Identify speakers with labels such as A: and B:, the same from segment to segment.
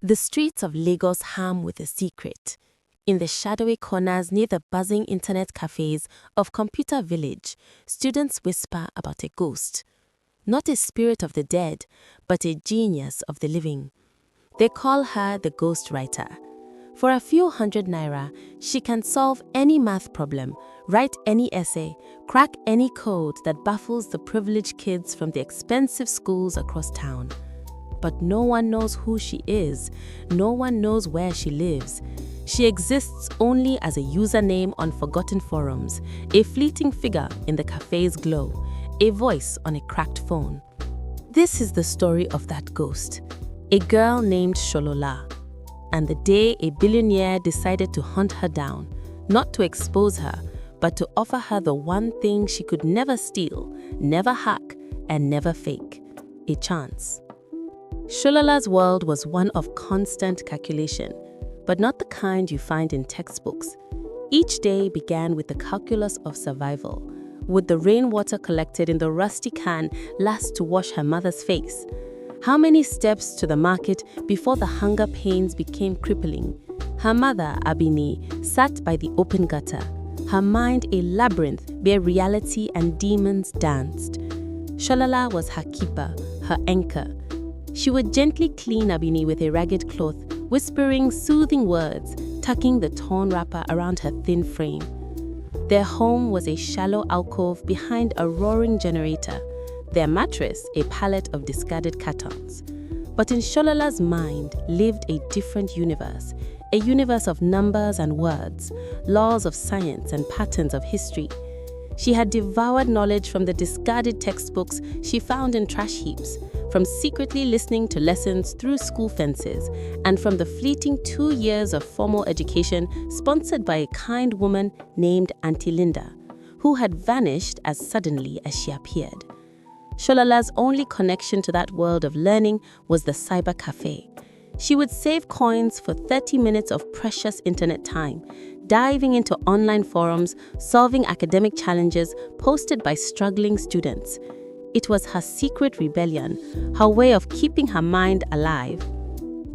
A: The streets of Lagos hum with a secret. In the shadowy corners near the buzzing internet cafes of Computer Village, students whisper about a ghost. Not a spirit of the dead, but a genius of the living. They call her the ghost writer. For a few hundred naira, she can solve any math problem, write any essay, crack any code that baffles the privileged kids from the expensive schools across town. But no one knows who she is. No one knows where she lives. She exists only as a username on forgotten forums, a fleeting figure in the cafe's glow, a voice on a cracked phone. This is the story of that ghost, a girl named Scholola. And the day a billionaire decided to hunt her down, not to expose her, but to offer her the one thing she could never steal, never hack, and never fake: a chance. Sholola's world was one of constant calculation, but not the kind you find in textbooks. Each day began with the calculus of survival. Would the rainwater collected in the rusty can last to wash her mother's face? How many steps to the market before the hunger pains became crippling? Her mother, Abini, sat by the open gutter, her mind a labyrinth where reality and demons danced. Scholola was her keeper, her anchor. She would gently clean Abini with a ragged cloth, whispering soothing words, tucking the torn wrapper around her thin frame. Their home was a shallow alcove behind a roaring generator, their mattress a pallet of discarded cartons. But in Sholola's mind lived a different universe, a universe of numbers and words, laws of science and patterns of history. She had devoured knowledge from the discarded textbooks she found in trash heaps, from secretly listening to lessons through school fences, and from the fleeting 2 years of formal education sponsored by a kind woman named Auntie Linda, who had vanished as suddenly as she appeared. Sholola's only connection to that world of learning was the cyber cafe. She would save coins for 30 minutes of precious internet time, diving into online forums, solving academic challenges posted by struggling students. It was her secret rebellion, her way of keeping her mind alive.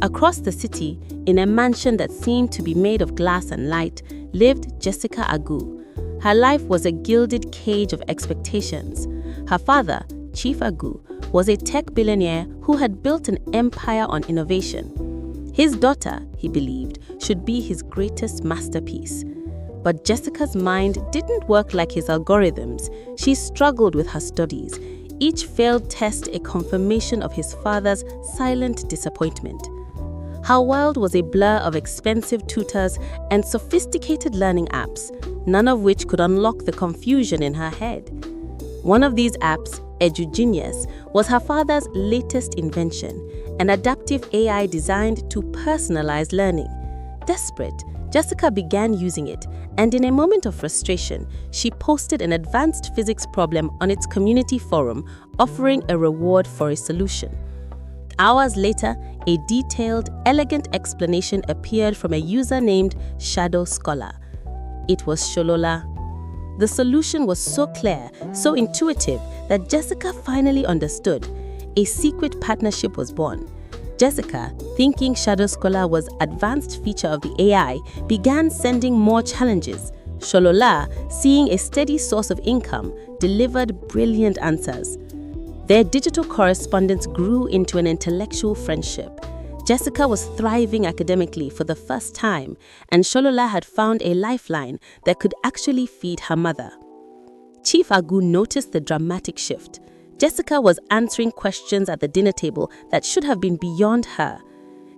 A: Across the city, in a mansion that seemed to be made of glass and light, lived Jessica Agu. Her life was a gilded cage of expectations. Her father, Chief Agu, was a tech billionaire who had built an empire on innovation. His daughter, he believed, should be his greatest masterpiece. But Jessica's mind didn't work like his algorithms. She struggled with her studies. Each failed test a confirmation of his father's silent disappointment. Her world was a blur of expensive tutors and sophisticated learning apps, none of which could unlock the confusion in her head. One of these apps, EduGenius, was her father's latest invention, an adaptive AI designed to personalize learning. Desperate, Jessica began using it, and in a moment of frustration, she posted an advanced physics problem on its community forum, offering a reward for a solution. Hours later, a detailed, elegant explanation appeared from a user named Shadow Scholar. It was Scholola. The solution was so clear, so intuitive, that Jessica finally understood. A secret partnership was born. Jessica, thinking Shadow Scholar was an advanced feature of the AI, began sending more challenges. Scholola, seeing a steady source of income, delivered brilliant answers. Their digital correspondence grew into an intellectual friendship. Jessica was thriving academically for the first time, and Scholola had found a lifeline that could actually feed her mother. Chief Agu noticed the dramatic shift. Jessica was answering questions at the dinner table that should have been beyond her.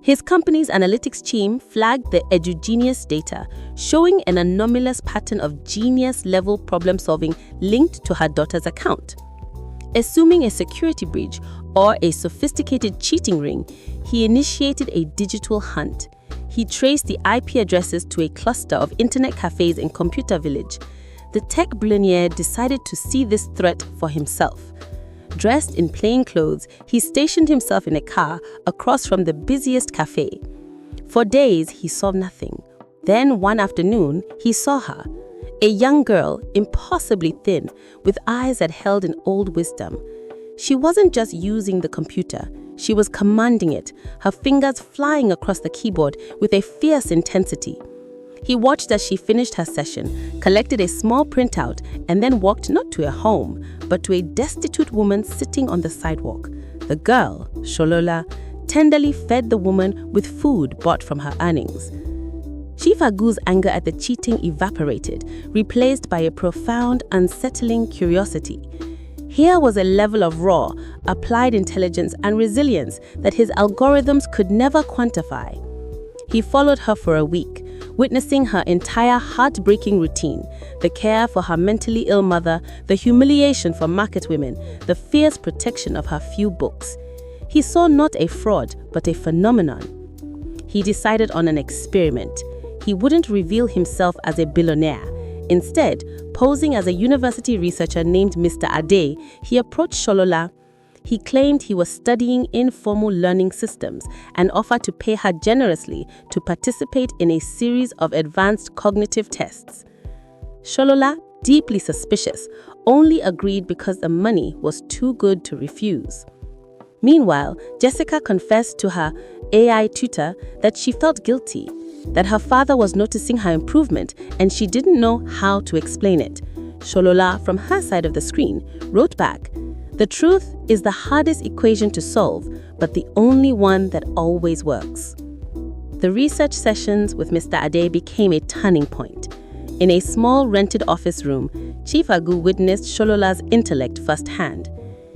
A: His company's analytics team flagged the EduGenius data, showing an anomalous pattern of genius-level problem-solving linked to her daughter's account. Assuming a security breach or a sophisticated cheating ring, he initiated a digital hunt. He traced the IP addresses to a cluster of internet cafes in Computer Village. The tech billionaire decided to see this threat for himself. Dressed in plain clothes, he stationed himself in a car across from the busiest cafe. For days, he saw nothing. Then one afternoon, he saw her. A young girl, impossibly thin, with eyes that held an old wisdom. She wasn't just using the computer. She was commanding it, her fingers flying across the keyboard with a fierce intensity. He watched as she finished her session, collected a small printout, and then walked not to a home, but to a destitute woman sitting on the sidewalk. The girl, Scholola, tenderly fed the woman with food bought from her earnings. Chief Agu's anger at the cheating evaporated, replaced by a profound, unsettling curiosity. Here was a level of raw, applied intelligence and resilience that his algorithms could never quantify. He followed her for a week, witnessing her entire heartbreaking routine, the care for her mentally ill mother, the humiliation for market women, the fierce protection of her few books. He saw not a fraud, but a phenomenon. He decided on an experiment. He wouldn't reveal himself as a billionaire. Instead, posing as a university researcher named Mr. Ade, he approached Scholola. He claimed he was studying informal learning systems and offered to pay her generously to participate in a series of advanced cognitive tests. Scholola, deeply suspicious, only agreed because the money was too good to refuse. Meanwhile, Jessica confessed to her AI tutor that she felt guilty, that her father was noticing her improvement and she didn't know how to explain it. Scholola, from her side of the screen, wrote back, "The truth is the hardest equation to solve, but the only one that always works." The research sessions with Mr. Ade became a turning point. In a small rented office room, Chief Agu witnessed Sholola's intellect firsthand.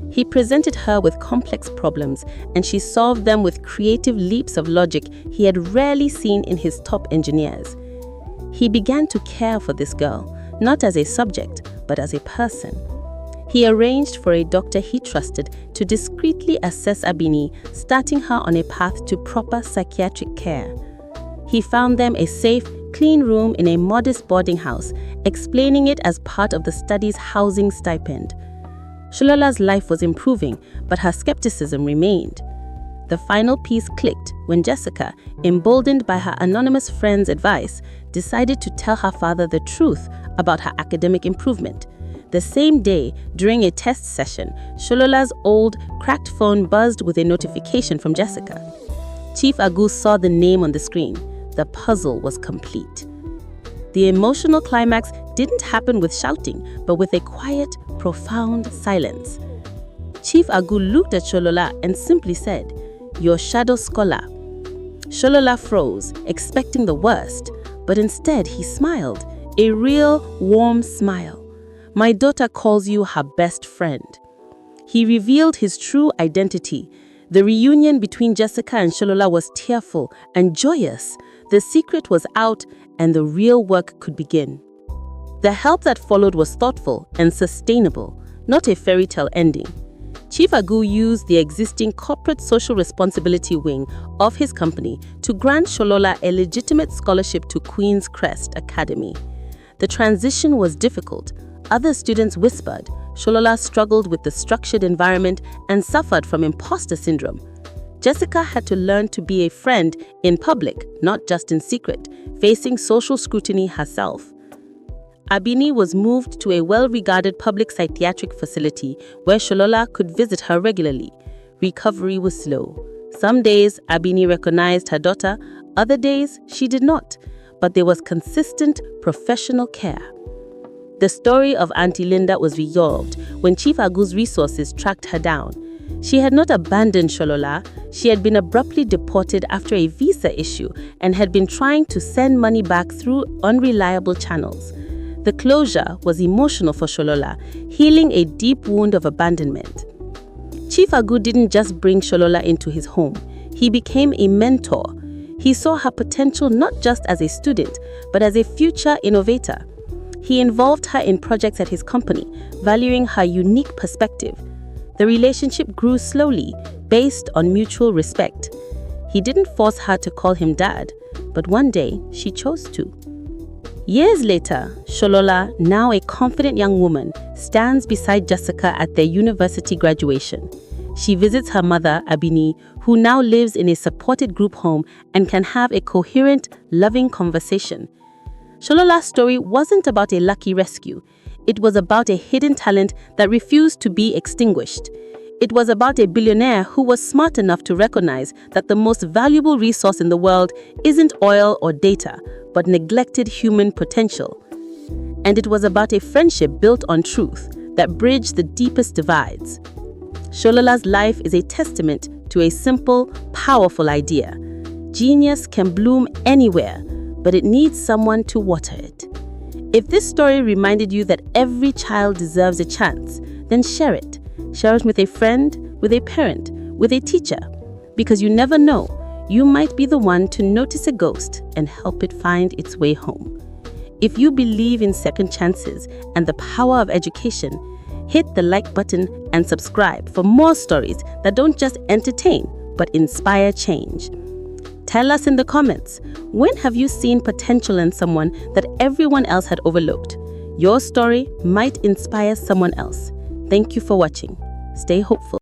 A: He presented her with complex problems, and she solved them with creative leaps of logic he had rarely seen in his top engineers. He began to care for this girl, not as a subject, but as a person. He arranged for a doctor he trusted to discreetly assess Abini, starting her on a path to proper psychiatric care. He found them a safe, clean room in a modest boarding house, explaining it as part of the study's housing stipend. Sholola's life was improving, but her skepticism remained. The final piece clicked when Jessica, emboldened by her anonymous friend's advice, decided to tell her father the truth about her academic improvement. The same day, during a test session, Sholola's old, cracked phone buzzed with a notification from Jessica. Chief Agu saw the name on the screen. The puzzle was complete. The emotional climax didn't happen with shouting, but with a quiet, profound silence. Chief Agu looked at Scholola and simply said, "Your shadow scholar." Scholola froze, expecting the worst, but instead he smiled, a real, warm smile. "My daughter calls you her best friend." He revealed his true identity. The reunion between Jessica and Scholola was tearful and joyous. The secret was out, and the real work could begin. The help that followed was thoughtful and sustainable, not a fairy tale ending. Chief Agu used the existing corporate social responsibility wing of his company to grant Scholola a legitimate scholarship to Queen's Crest Academy. The transition was difficult. Other students whispered. Scholola struggled with the structured environment and suffered from imposter syndrome. Jessica had to learn to be a friend in public, not just in secret, facing social scrutiny herself. Abini was moved to a well-regarded public psychiatric facility where Scholola could visit her regularly. Recovery was slow. Some days, Abini recognized her daughter, other days, she did not, but there was consistent professional care. The story of Auntie Linda was resolved when Chief Agu's resources tracked her down. She had not abandoned Scholola. She had been abruptly deported after a visa issue and had been trying to send money back through unreliable channels. The closure was emotional for Scholola, healing a deep wound of abandonment. Chief Agu didn't just bring Scholola into his home. He became a mentor. He saw her potential not just as a student, but as a future innovator. He involved her in projects at his company, valuing her unique perspective. The relationship grew slowly, based on mutual respect. He didn't force her to call him dad, but one day she chose to. Years later, Scholola, now a confident young woman, stands beside Jessica at their university graduation. She visits her mother, Abini, who now lives in a supported group home and can have a coherent, loving conversation. Sholola's story wasn't about a lucky rescue. It was about a hidden talent that refused to be extinguished. It was about a billionaire who was smart enough to recognize that the most valuable resource in the world isn't oil or data, but neglected human potential. And it was about a friendship built on truth that bridged the deepest divides. Sholola's life is a testament to a simple, powerful idea. Genius can bloom anywhere, but it needs someone to water it. If this story reminded you that every child deserves a chance, then share it. Share it with a friend, with a parent, with a teacher. Because you never know, you might be the one to notice a ghost and help it find its way home. If you believe in second chances and the power of education, hit the like button and subscribe for more stories that don't just entertain, but inspire change. Tell us in the comments, when have you seen potential in someone that everyone else had overlooked? Your story might inspire someone else. Thank you for watching. Stay hopeful.